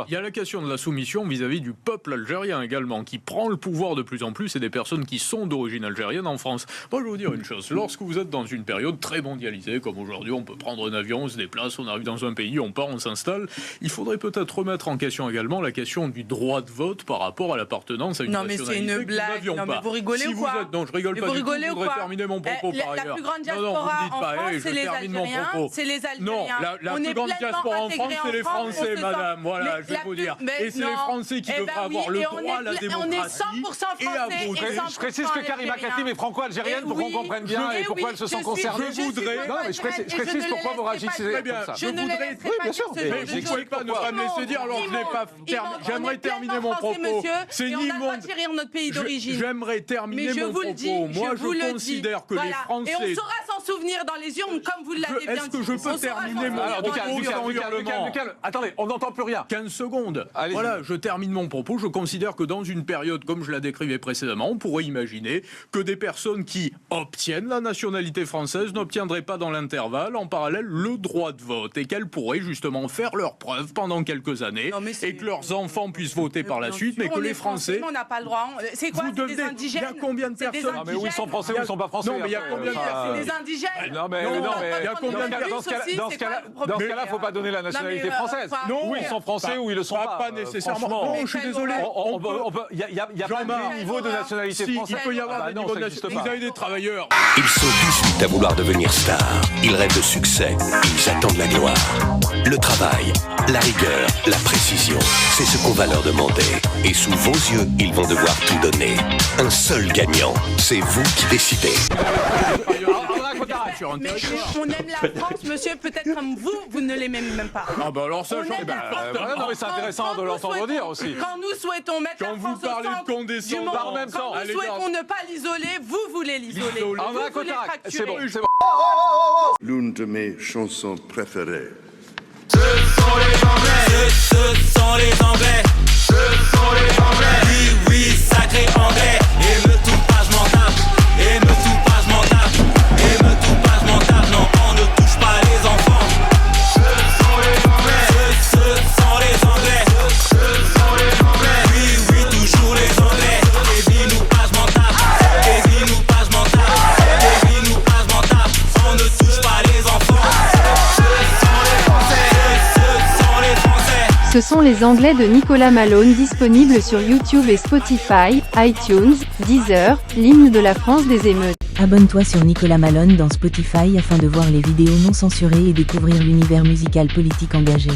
Il y a la question de la soumission vis-à-vis du peuple algérien également, qui prend le pouvoir de plus en plus, et des personnes qui sont d'origine algérienne en France. Moi, je vais vous dire une chose. Lorsque vous êtes dans une période très mondialisée, comme aujourd'hui, on peut prendre un avion, on se déplace, on arrive dans un pays, on part, on s'installe, il faudrait peut-être remettre en question également la question du droit de vote par rapport à l'appartenance à une nationalité. Non, mais c'est une blague. Non, mais vous rigolez ou quoi? Non, je rigole pas du tout. Je voudrais terminer mon propos par ailleurs. La plus grande diaspora en France, c'est les Algériens. C'est les Algériens. Non, la plus grande diaspora en France, c'est les Français, madame. Voilà, je vais vous dire. Et c'est les Français qui devraient avoir le droit à la démocratie. On est 100% français. Je précise que Karima Katim est franco-algérienne pour qu'on comprenne bien et pourquoi elle se sent concernée. Je précise pourquoi vous réagissez comme ça. Je ne laisserai pas bien sûr. Mais vous ne pouvez pas ne pas me laisser dire alors que je n'ai pas terminé. J'aimerais terminer mon propos. C'est ni mon notre pays d'origine. J'aimerais terminer mon propos. Moi, je considère que les Français. Et on saura s'en souvenir dans les urnes comme vous l'avez bien dit. Est-ce que je peux terminer mon propos? Attendez, on n'entend plus rien. 15 secondes. Voilà, je termine mon propos. Je considère que dans une période, comme je la décrivais précédemment, on pourrait imaginer que des personnes qui obtiennent la nationalité française n'obtiendraient pas dans l'intervalle, en parallèle, le droit de vote et qu'elles pourraient justement faire leurs preuves pendant quelques années et que leurs enfants puissent voter par la suite, mais que les Français... On n'a pas le droit. C'est quoi, c'est des indigènes? Il y a combien de personnes? Mais où ils sont français ou ils sont pas français? Non, mais il y a combien de personnes? C'est des indigènes. Non, mais il y a combien de personnes? Dans ce cas-là, il ne faut pas donner la nationalité française. Non, ou ils sont français ou ils le sont pas. Pas nécessairement. Non, je suis désolé. Il n'y a pas de niveau de nationalité française. Il peut y avoir des niveaux de nationalité. Vous avez des travailleurs. Ils sont 18 à vouloir devenir stars. Ils rêvent de succès. Ils attendent la gloire. Le travail, la rigueur, la précision, c'est ce qu'on va leur demander. Et sous vos yeux, ils vont devoir tout donner. Un seul gagnant, c'est vous qui décidez. Mais on aime la France, monsieur, peut-être comme vous ne l'aimez même pas. Ah bah alors ça, non mais c'est intéressant de l'entendre dire aussi. Quand nous souhaitons mettre la France au centre du monde, quand nous souhaitons ne pas l'isoler, vous voulez l'isoler. Vous voulez fracturer. C'est bon. L'une de mes chansons préférées. Ce sont les Anglais, ce sont les Anglais, ce sont les Anglais. Oui, oui, sacré Anglais. Et me touche pas, je m'en tape. Et me touche pas, je m'en tape. Et me touche pas, je m'en tape. Non, on ne touche pas les enfants. Ce sont les Anglais, ce sont les Anglais, ce sont les Anglais. Oui, oui, toujours les Anglais. Et dis-nous pas, je m'en tape. Et dis-nous pas, je m'en tape. Et dis-nous pas, je m'en tape. On ne touche pas les enfants. Ce sont les Anglais de Nicolas Malone, disponibles sur YouTube et Spotify, iTunes, Deezer, l'hymne de la France des émeutes. Abonne-toi sur Nicolas Malone dans Spotify afin de voir les vidéos non censurées et découvrir l'univers musical politique engagé.